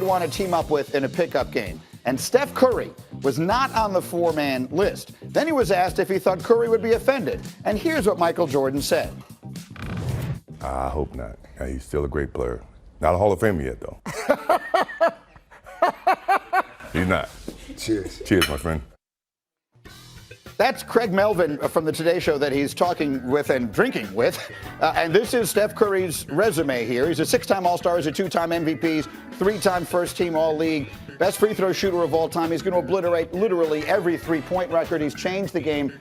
would want to team up with in a pickup game. And Steph Curry was not on the four-man list. Then he was asked if he thought Curry would be offended. And here's what Michael Jordan said. I hope not. He's still a great player. Not a Hall of Famer yet, though. He's not. Cheers. Cheers, my friend. That's Craig Melvin from the Today Show that he's talking with and drinking with. And this is Steph Curry's resume here. He's a six-time All-Star, he's a two-time MVP, three-time first-team All-League, best free throw shooter of all time. He's going to obliterate literally every three-point record. He's changed the game.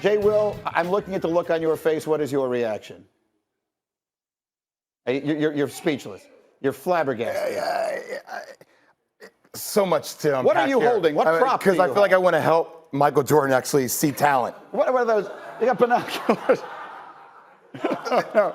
Jay Will, I'm looking at the look on your face. What is your reaction? You're speechless. You're flabbergasted. So much to unpack. What are you holding? What prop? Because I feel like I want to help Michael Jordan actually see talent. What are those? You got binoculars. No.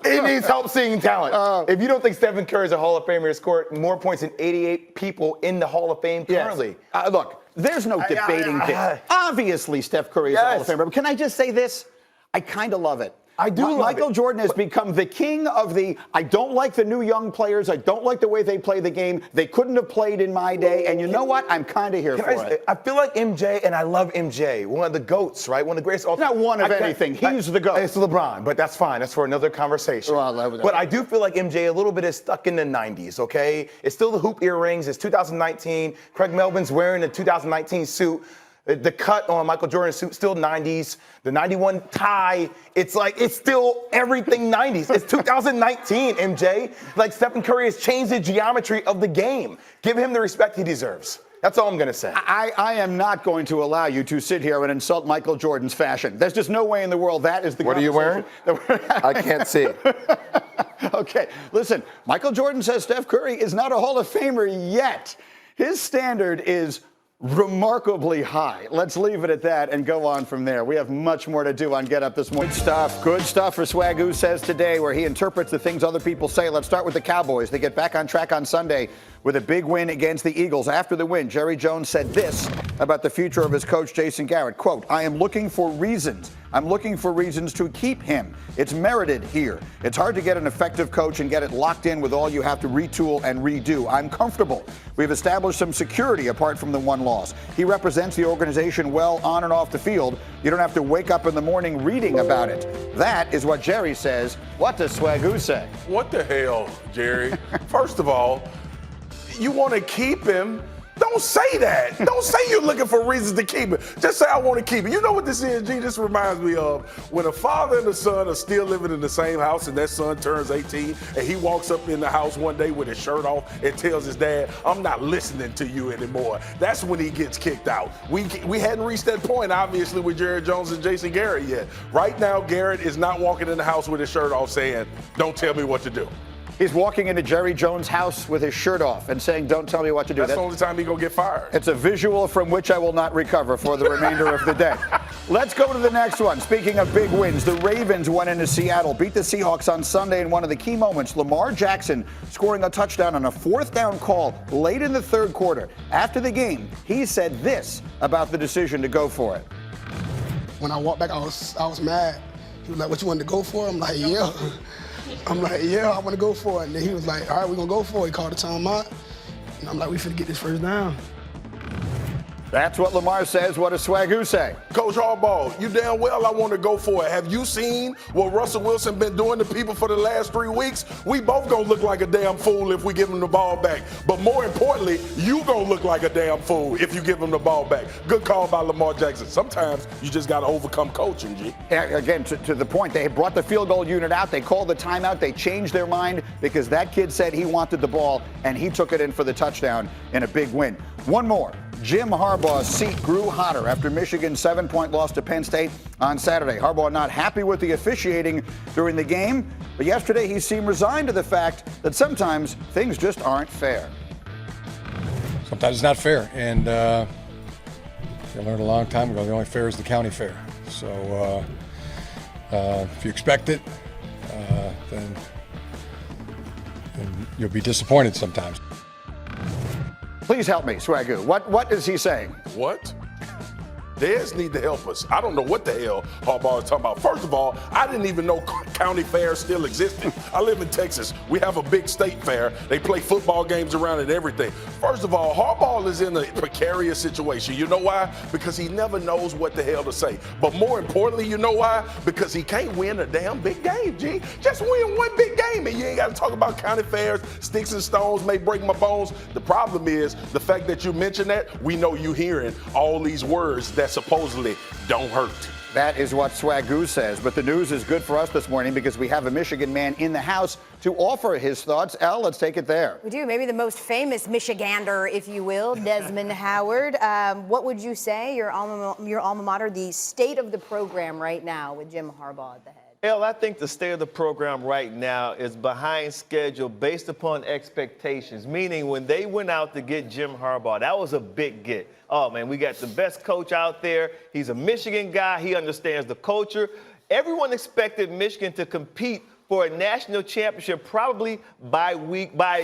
It needs help seeing talent. If you don't think Stephen Curry is a Hall of Famer, he scored more points than 88 people in the Hall of Fame currently. Yes. Look, there's no debating this. Obviously, Steph Curry is a Hall of Famer. But can I just say this? I kind of love it. I do love Michael it. Jordan has become the king of the, I don't like the new young players. I don't like the way they play the game. They couldn't have played in my day. And you know what? I'm kind of here for it. I feel like MJ, and I love MJ, one of the GOATs, right? One of the greatest. Not one of anything. He's the GOAT. It's LeBron, but that's fine. That's for another conversation. But I do feel like MJ a little bit is stuck in the 90s, okay? It's still the hoop earrings. It's 2019. Craig Melvin's wearing the 2019 suit. The cut on Michael Jordan's suit, still 90s. The 91 tie, it's like, it's still everything 90s. It's 2019, MJ. Like, Stephen Curry has changed the geometry of the game. Give him the respect he deserves. That's all I'm going to say. I am not going to allow you to sit here and insult Michael Jordan's fashion. There's just no way in the world that is the What are you wearing? I can't see it. Okay, listen, Michael Jordan says Steph Curry is not a Hall of Famer yet. His standard is remarkably high. Let's leave it at that and go on from there. We have much more to do on Get Up this morning. Good stuff for Swagoo Says Today, where he interprets the things other people say. Let's start with the Cowboys. They get back on track on Sunday with a big win against the Eagles. After the win, Jerry Jones said this about the future of his coach, Jason Garrett. Quote, I am looking for reasons. I'm looking for reasons to keep him. It's merited here. It's hard to get an effective coach and get it locked in with all you have to retool and redo. I'm comfortable. We've established some security apart from the one loss. He represents the organization well on and off the field. You don't have to wake up in the morning reading about it. That is what Jerry says. What does Swagoo say? What the hell, Jerry? First of all, you want to keep him. Don't say that. Don't say you're looking for reasons to keep it. Just say I want to keep it. You know what this is, G? This reminds me of when a father and a son are still living in the same house and that son turns 18 and he walks up in the house one day with his shirt off and tells his dad, I'm not listening to you anymore. That's when he gets kicked out. We hadn't reached that point, obviously, with Jerry Jones and Jason Garrett yet. Right now, Garrett is not walking in the house with his shirt off saying, don't tell me what to do. He's walking into Jerry Jones' house with his shirt off and saying, don't tell me what to do. That's the only time he's going to get fired. It's a visual from which I will not recover for the remainder of the day. Let's go to the next one. Speaking of big wins, the Ravens went into Seattle, beat the Seahawks on Sunday in one of the key moments. Lamar Jackson scoring a touchdown on a fourth down call late in the third quarter. After the game, he said this about the decision to go for it. When I walked back, I was mad. He was like, what you wanted to go for? I'm like, yeah. I'm like, yeah, I want to go for it. And then he was like, all right, we're going to go for it. He called the timeout. And I'm like, we finna get this first down. That's what Lamar says. What does Swagoo say? Coach Harbaugh, you damn well I want to go for it. Have you seen what Russell Wilson been doing to people for the last 3 weeks? We both gonna look like a damn fool if we give him the ball back. But more importantly, you gonna look like a damn fool if you give him the ball back. Good call by Lamar Jackson. Sometimes you just gotta overcome coaching, G. Again, to the point, they brought the field goal unit out. They called the timeout. They changed their mind because that kid said he wanted the ball, and he took it in for the touchdown in a big win. One more. Jim Harbaugh's seat grew hotter after Michigan's 7-point loss to Penn State on Saturday. Harbaugh not happy with the officiating during the game, but yesterday he seemed resigned to the fact that sometimes things just aren't fair. Sometimes it's not fair, and I learned a long time ago the only fair is the county fair. So if you expect it, then you'll be disappointed sometimes. Please help me, Swagoo. What is he saying? What? Dez need to help us. I don't know what the hell Harbaugh is talking about. First of all, I didn't even know county fairs still existed. I live in Texas. We have a big state fair. They play football games around it and everything. First of all, Harbaugh is in a precarious situation. You know why? Because he never knows what the hell to say. But more importantly, you know why? Because he can't win a damn big game, G. Just win one big game and you ain't got to talk about county fairs. Sticks and stones may break my bones. The problem is the fact that you mentioned that, we know you hearing all these words that supposedly don't hurt. That is what Swagoo says. But the news is good for us this morning because we have a Michigan man in the house to offer his thoughts. Elle, let's take it there. We do. Maybe the most famous Michigander, if you will, Desmond Howard. What would you say, your alma mater, the state of the program right now with Jim Harbaugh at the head? Elle, I think the state of the program right now is behind schedule based upon expectations, meaning when they went out to get Jim Harbaugh, that was a big get. Oh, man, we got the best coach out there. He's a Michigan guy. He understands the culture. Everyone expected Michigan to compete for a national championship probably by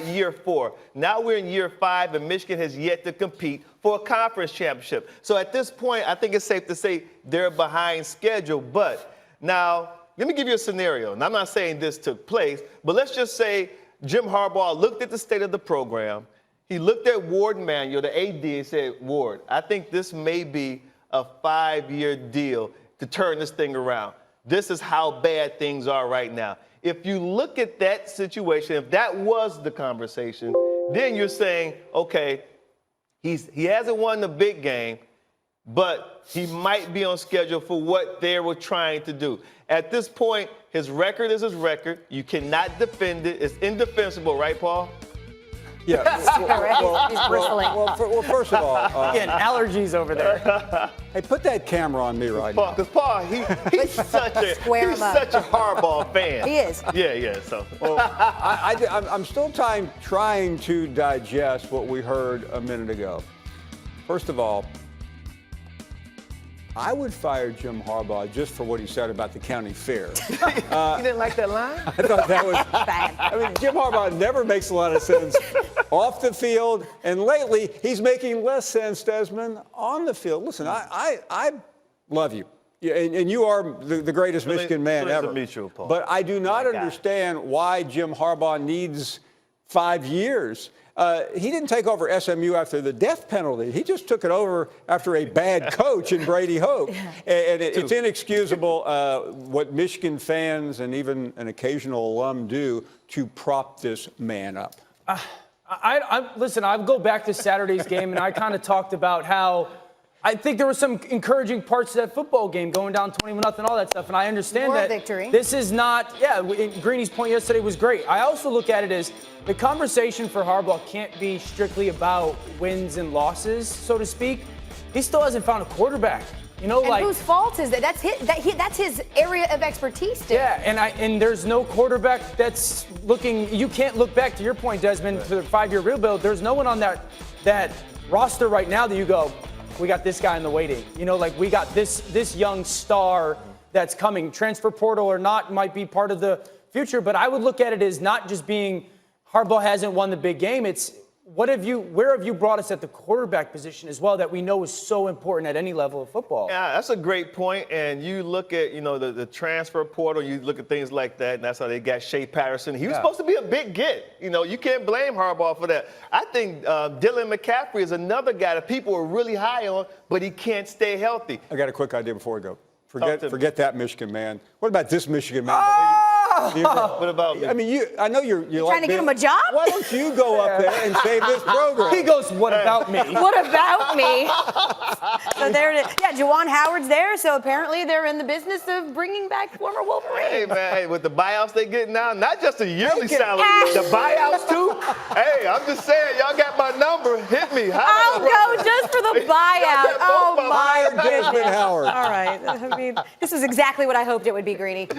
year 4. Now we're in year 5, and Michigan has yet to compete for a conference championship. So at this point, I think it's safe to say they're behind schedule. But now, let me give you a scenario, and I'm not saying this took place, but let's just say Jim Harbaugh looked at the state of the program. He looked at Ward Manuel, the AD, and said, Ward, I think this may be a 5-year deal to turn this thing around. This is how bad things are right now. If you look at that situation, if that was the conversation, then you're saying, okay, he hasn't won the big game, but he might be on schedule for what they were trying to do. At this point, his record is his record. You cannot defend it. It's indefensible, right, Paul? Yeah. He's bristling. Well, first of all, Again, allergies over there. hey, put that camera on me right now. Because Paul, he's such a Harbaugh fan. He is. Yeah. So. Well, I'm still trying to digest what we heard a minute ago. First of all, I would fire Jim Harbaugh just for what he said about the county fair. You didn't like that line? I thought that was Bad. I mean, Jim Harbaugh never makes a lot of sense off the field, and lately he's making less sense, Desmond, on the field. Listen, I love you. Yeah, and you are the greatest Michigan man ever. To meet you, Paul. But I do not understand why Jim Harbaugh needs 5 years. He didn't take over SMU after the death penalty. He just took it over after a bad coach in Brady Hoke. And it's inexcusable what Michigan fans and even an occasional alum do to prop this man up. Listen, I go back to Saturday's game, and I kind of talked about how I think there were some encouraging parts of that football game, going down 21-0, all that stuff. And I understand Moral that victory. This is not, Greeny's point yesterday was great. I also look at it as the conversation for Harbaugh can't be strictly about wins and losses, so to speak. He still hasn't found a quarterback. You know, and whose fault is it? That's his area of expertise, Dave. Yeah, and there's no quarterback that's looking. You can't look back to your point, Desmond, for the 5-year rebuild. There's no one on that roster right now that you go, we got this guy in the waiting. You know, like we got this young star that's coming. Transfer portal or not might be part of the future, but I would look at it as not just being Harbaugh hasn't won the big game. It's where have you brought us at the quarterback position as well that we know is so important at any level of football? Yeah, that's a great point. And you look at, the transfer portal, you look at things like that, and that's how they got Shea Patterson. He was supposed to be a big get. You can't blame Harbaugh for that. I think Dylan McCaffrey is another guy that people are really high on, but he can't stay healthy. I got a quick idea before we go. Forget that Michigan man. What about this Michigan man? What about me? I mean, I know you're trying to get him a job? Why don't you go up there and save this program? He goes, what about me? What about me? So there it is. Yeah, Juwan Howard's there, so apparently they're in the business of bringing back former Wolverine. Hey, man, with the buyouts they get now, not just a yearly salary, the buyouts too. Hey, I'm just saying, y'all got my number. Hit me. I'll go just for the buyout. Oh, my Desmond Howard. All right. I mean, this is exactly what I hoped it would be, Greeny.